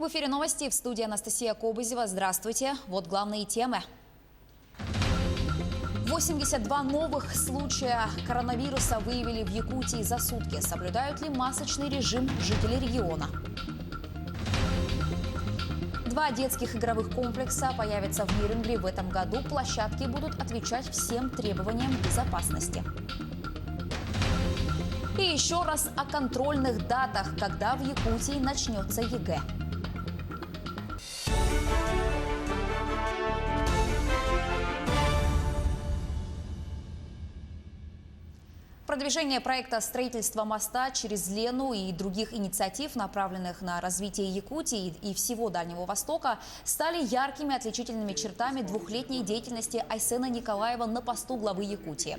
В эфире новости, в студии Анастасия Кобызева. Здравствуйте. Вот главные темы. 82 новых случая коронавируса выявили в Якутии за сутки. Соблюдают ли масочный режим жители региона? 2 детских игровых комплекса появятся в Мирингре в этом году. Площадки будут отвечать всем требованиям безопасности. И еще раз о контрольных датах, когда в Якутии начнется ЕГЭ. Продвижение проекта строительства моста через Лену и других инициатив, направленных на развитие Якутии и всего Дальнего Востока, стали яркими отличительными чертами двухлетней деятельности Айсена Николаева на посту главы Якутии.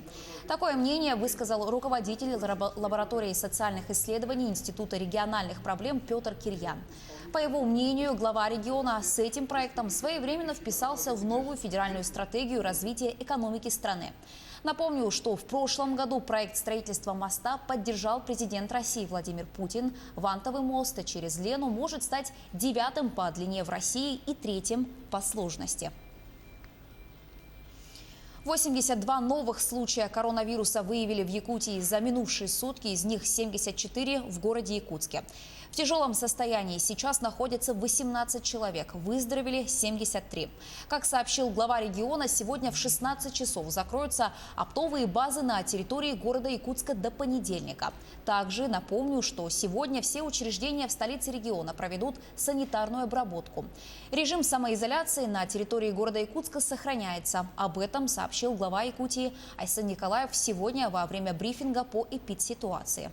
Такое мнение высказал руководитель лаборатории социальных исследований Института региональных проблем Петр Кирьян. По его мнению, глава региона с этим проектом своевременно вписался в новую федеральную стратегию развития экономики страны. Напомню, что в прошлом году проект строительства моста поддержал президент России Владимир Путин. Вантовый мост через Лену может стать 9-м по длине в России и 3-м по сложности. 82 новых случая коронавируса выявили в Якутии за минувшие сутки, из них 74 в городе Якутске. В тяжелом состоянии сейчас находится 18 человек, выздоровели 73. Как сообщил глава региона, сегодня в 16 часов закроются оптовые базы на территории города Якутска до понедельника. Также напомню, что сегодня все учреждения в столице региона проведут санитарную обработку. Режим самоизоляции на территории города Якутска сохраняется. Об этом сообщил глава Якутии Айсен Николаев сегодня во время брифинга по эпидситуации.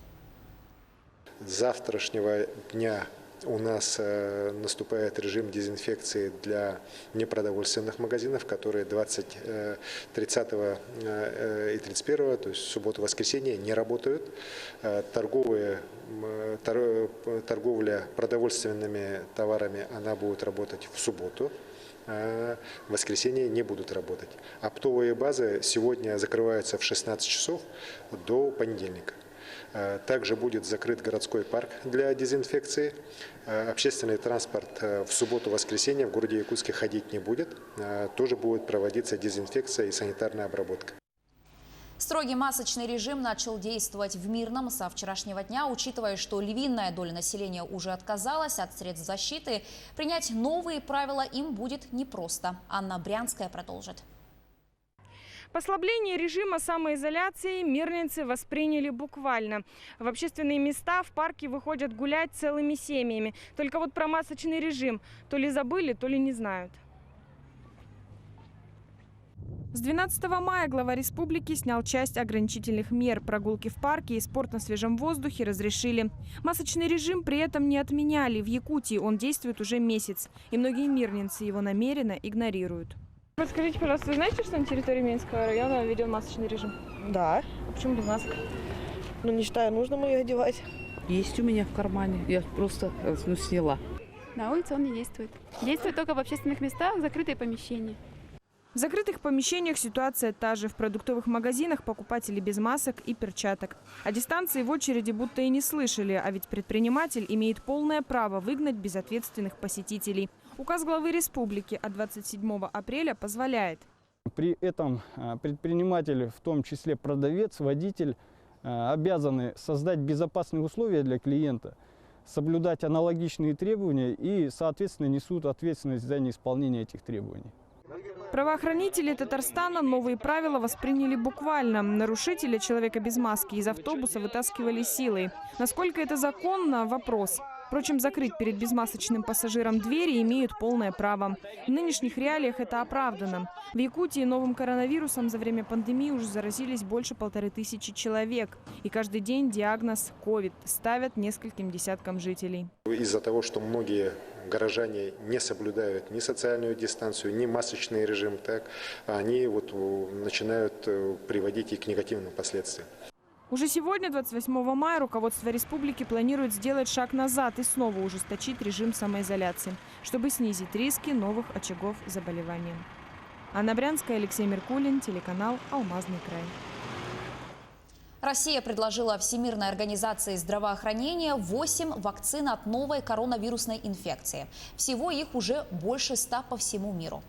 С завтрашнего дня у нас наступает режим дезинфекции для непродовольственных магазинов, которые 30 и 31, то есть субботу-воскресенье, не работают. Торговля продовольственными товарами, она будет работать в субботу. В воскресенье не будут работать. Оптовые базы сегодня закрываются в 16 часов до понедельника. Также будет закрыт городской парк для дезинфекции. Общественный транспорт в субботу-воскресенье в городе Якутске ходить не будет. Тоже будет проводиться дезинфекция и санитарная обработка. Строгий масочный режим начал действовать в Мирном со вчерашнего дня. Учитывая, что львиная доля населения уже отказалась от средств защиты, принять новые правила им будет непросто. Анна Брянская продолжит. Послабление режима самоизоляции мирнинцы восприняли буквально. В общественные места, в парки выходят гулять целыми семьями. Только вот про масочный режим то ли забыли, то ли не знают. С 12 мая глава республики снял часть ограничительных мер. Прогулки в парке и спорт на свежем воздухе разрешили. Масочный режим при этом не отменяли. В Якутии он действует уже месяц. И многие мирнинцы его намеренно игнорируют. Подскажите, пожалуйста, вы знаете, что на территории Минского района введен масочный режим? Да. А почему без масок? Ну, не считаю нужным ее одевать. Есть у меня в кармане. Я просто сняла. На улице он не действует. Действует только в общественных местах, закрытые помещения. В закрытых помещениях ситуация та же. В продуктовых магазинах покупатели без масок и перчаток. О дистанции в очереди будто и не слышали, а ведь предприниматель имеет полное право выгнать безответственных посетителей. Указ главы республики от 27 апреля позволяет. При этом предприниматель, в том числе продавец, водитель, обязаны создать безопасные условия для клиента, соблюдать аналогичные требования и, соответственно, несут ответственность за неисполнение этих требований. Правоохранители Татарстана новые правила восприняли буквально. Нарушителя, человека без маски, из автобуса вытаскивали силой. Насколько это законно – вопрос. Впрочем, закрыть перед безмасочным пассажиром двери имеют полное право. В нынешних реалиях это оправдано. В Якутии новым коронавирусом за время пандемии уже заразились больше 1500 человек. И каждый день диагноз COVID ставят нескольким десяткам жителей. Из-за того, что многие горожане не соблюдают ни социальную дистанцию, ни масочный режим, они начинают приводить и к негативным последствиям. Уже сегодня, 28 мая, руководство республики планирует сделать шаг назад и снова ужесточить режим самоизоляции, чтобы снизить риски новых очагов заболевания. Анна Брянская, Алексей Меркулин, телеканал «Алмазный край». Россия предложила Всемирной организации здравоохранения 8 вакцин от новой коронавирусной инфекции. Всего их уже больше 100 по всему миру.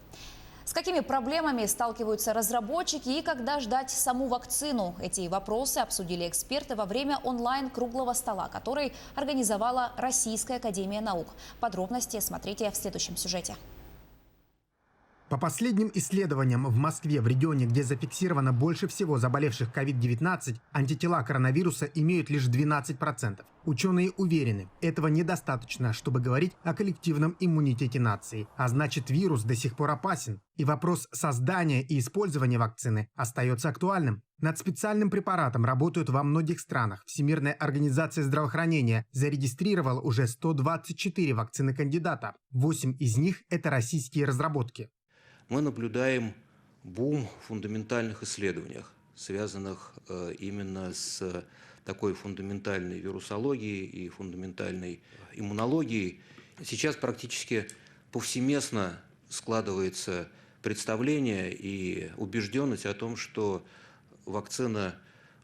С какими проблемами сталкиваются разработчики и когда ждать саму вакцину? Эти вопросы обсудили эксперты во время онлайн-круглого стола, который организовала Российская академия наук. Подробности смотрите в следующем сюжете. По последним исследованиям, в Москве, в регионе, где зафиксировано больше всего заболевших COVID-19, антитела коронавируса имеют лишь 12%. Ученые уверены, этого недостаточно, чтобы говорить о коллективном иммунитете нации. А значит, вирус до сих пор опасен. И вопрос создания и использования вакцины остается актуальным. Над специальным препаратом работают во многих странах. Всемирная организация здравоохранения зарегистрировала уже 124 вакцины кандидата. 8 из них – это российские разработки. Мы наблюдаем бум в фундаментальных исследованиях, связанных именно с такой фундаментальной вирусологией и фундаментальной иммунологией. Сейчас практически повсеместно складывается представление и убежденность о том, что вакцина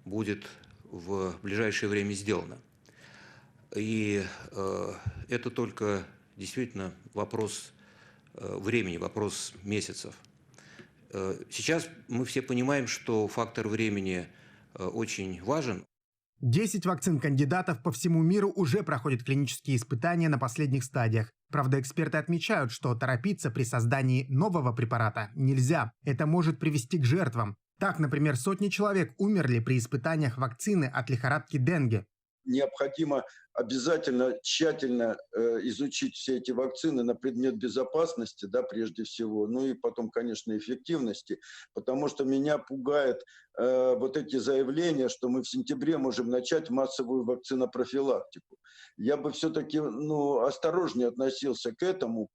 будет в ближайшее время сделана. И это только действительно вопрос времени, вопрос месяцев. Сейчас мы все понимаем, что фактор времени очень важен. 10 вакцин кандидатов по всему миру уже проходят клинические испытания на последних стадиях. Правда, эксперты отмечают, что торопиться при создании нового препарата нельзя. Это может привести к жертвам. Так, например, сотни человек умерли при испытаниях вакцины от лихорадки денге. Необходимо обязательно тщательно изучить все эти вакцины на предмет безопасности, да, прежде всего, ну и потом, конечно, эффективности, потому что меня пугает вот эти заявления, что мы в сентябре можем начать массовую вакцинопрофилактику. Я бы все-таки осторожнее относился к этому.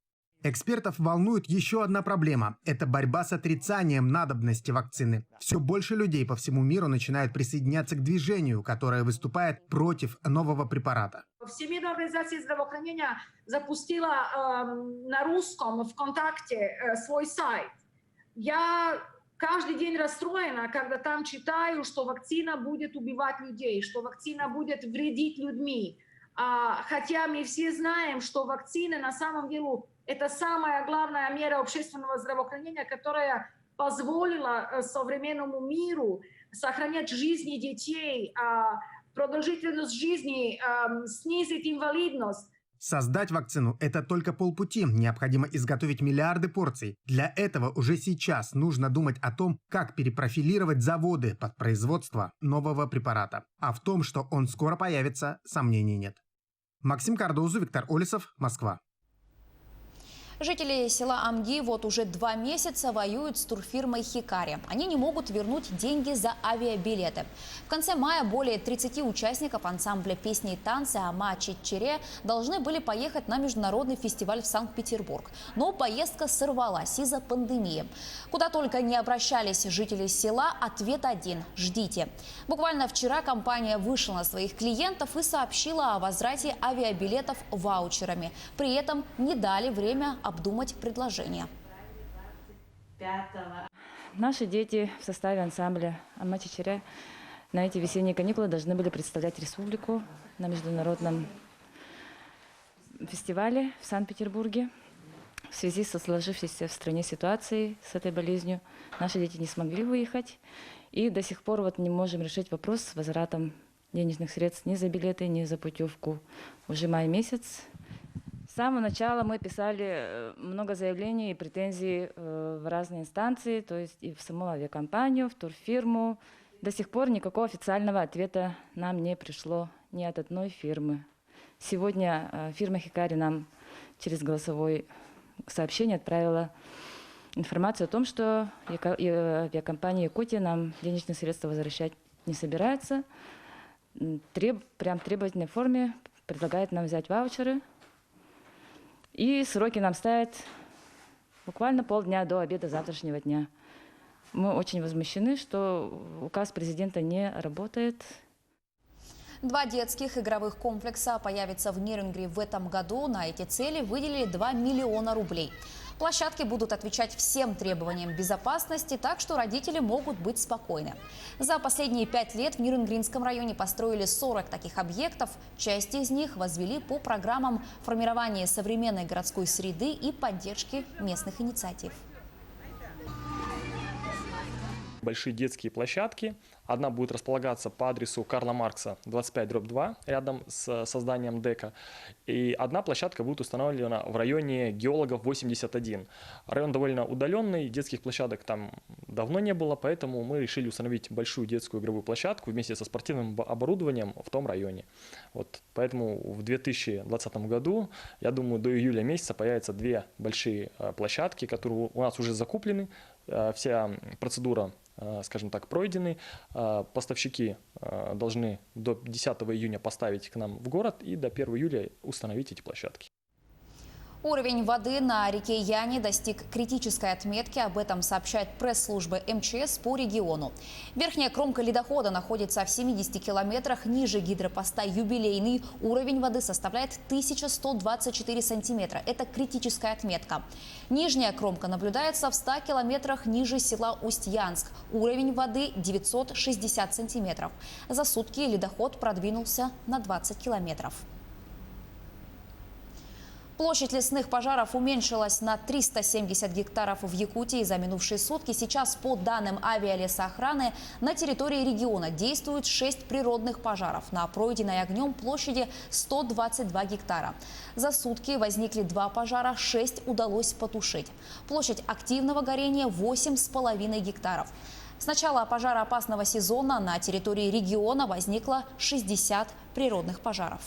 Экспертов волнует еще одна проблема – это борьба с отрицанием надобности вакцины. Все больше людей по всему миру начинают присоединяться к движению, которое выступает против нового препарата. Всемирная организация здравоохранения запустила на русском ВКонтакте свой сайт. Я каждый день расстроена, когда там читаю, что вакцина будет убивать людей, что вакцина будет вредить людьми. Хотя мы все знаем, что вакцины на самом деле это самая главная мера общественного здравоохранения, которая позволила современному миру сохранять жизни детей, продолжительность жизни, снизить инвалидность. Создать вакцину – это только полпути. Необходимо изготовить миллиарды порций. Для этого уже сейчас нужно думать о том, как перепрофилировать заводы под производство нового препарата. А в том, что он скоро появится, сомнений нет. Максим Кардозу, Виктор Олесов, Москва. Жители села Амги вот уже 2 месяца воюют с турфирмой «Хикари». Они не могут вернуть деньги за авиабилеты. В конце мая более 30 участников ансамбля песни и танцы «Ама Чичере» должны были поехать на международный фестиваль в Санкт-Петербург. Но поездка сорвалась из-за пандемии. Куда только не обращались жители села, ответ один – ждите. Буквально вчера компания вышла на своих клиентов и сообщила о возврате авиабилетов ваучерами. При этом не дали время обдумать предложение. Наши дети в составе ансамбля «Ама Чичере» на эти весенние каникулы должны были представлять республику на международном фестивале в Санкт-Петербурге. В связи со сложившейся в стране ситуацией с этой болезнью наши дети не смогли выехать. И до сих пор не можем решить вопрос с возвратом денежных средств ни за билеты, ни за путевку. Уже май месяц. С самого начала мы писали много заявлений и претензий в разные инстанции, то есть и в саму авиакомпанию, в турфирму. До сих пор никакого официального ответа нам не пришло ни от одной фирмы. Сегодня фирма «Хикари» нам через голосовое сообщение отправила информацию о том, что авиакомпания «Якутия» нам денежные средства возвращать не собирается. Прям в требовательной форме предлагает нам взять ваучеры. И сроки нам ставят буквально полдня до обеда завтрашнего дня. Мы очень возмущены, что указ президента не работает. 2 детских игровых комплекса появятся в Нерюнгри в этом году. На эти цели выделили 2 миллиона рублей. Площадки будут отвечать всем требованиям безопасности, так что родители могут быть спокойны. За последние 5 лет в Нерюнгринском районе построили 40 таких объектов. Часть из них возвели по программам формирования современной городской среды и поддержки местных инициатив. Большие детские площадки. Одна будет располагаться по адресу Карла Маркса, 25/2, рядом с созданием ДЭКа. И одна площадка будет установлена в районе Геологов 81. Район довольно удаленный, детских площадок там давно не было, поэтому мы решили установить большую детскую игровую площадку вместе со спортивным оборудованием в том районе. Вот, поэтому в 2020 году, я думаю, до июля месяца появятся 2 большие площадки, которые у нас уже закуплены. Вся процедура, скажем так, пройдены. Поставщики должны до 10 июня поставить к нам в город и до 1 июля установить эти площадки. Уровень воды на реке Яни достиг критической отметки. Об этом сообщает пресс-служба МЧС по региону. Верхняя кромка ледохода находится в 70 километрах ниже гидропоста «Юбилейный». Уровень воды составляет 1124 сантиметра. Это критическая отметка. Нижняя кромка наблюдается в 100 километрах ниже села Усть-Янск. Уровень воды 960 сантиметров. За сутки ледоход продвинулся на 20 километров. Площадь лесных пожаров уменьшилась на 370 гектаров в Якутии за минувшие сутки. Сейчас, по данным авиалесоохраны, на территории региона действуют 6 природных пожаров на пройденной огнем площади 122 гектара. За сутки возникли 2 пожара, 6 удалось потушить. Площадь активного горения 8,5 гектаров. С начала пожароопасного сезона на территории региона возникло 60 природных пожаров.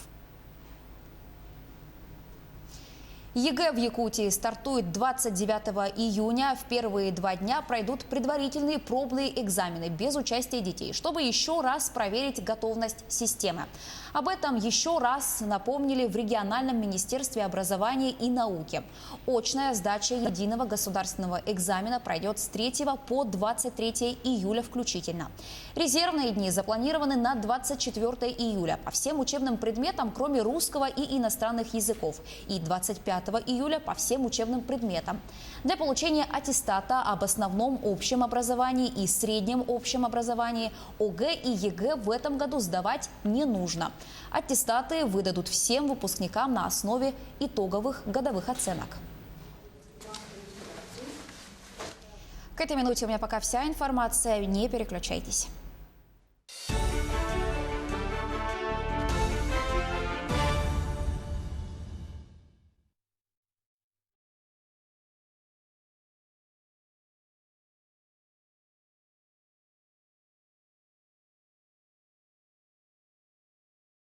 ЕГЭ в Якутии стартует 29 июня. В первые 2 дня пройдут предварительные пробные экзамены без участия детей, чтобы еще раз проверить готовность системы. Об этом еще раз напомнили в региональном министерстве образования и науки. Очная сдача единого государственного экзамена пройдет с 3 по 23 июля включительно. Резервные дни запланированы на 24 июля по всем учебным предметам, кроме русского и иностранных языков, и 25 июля по всем учебным предметам. Для получения аттестата об основном общем образовании и среднем общем образовании ОГЭ и ЕГЭ в этом году сдавать не нужно. Аттестаты выдадут всем выпускникам на основе итоговых годовых оценок. К этой минуте у меня пока вся информация. Не переключайтесь.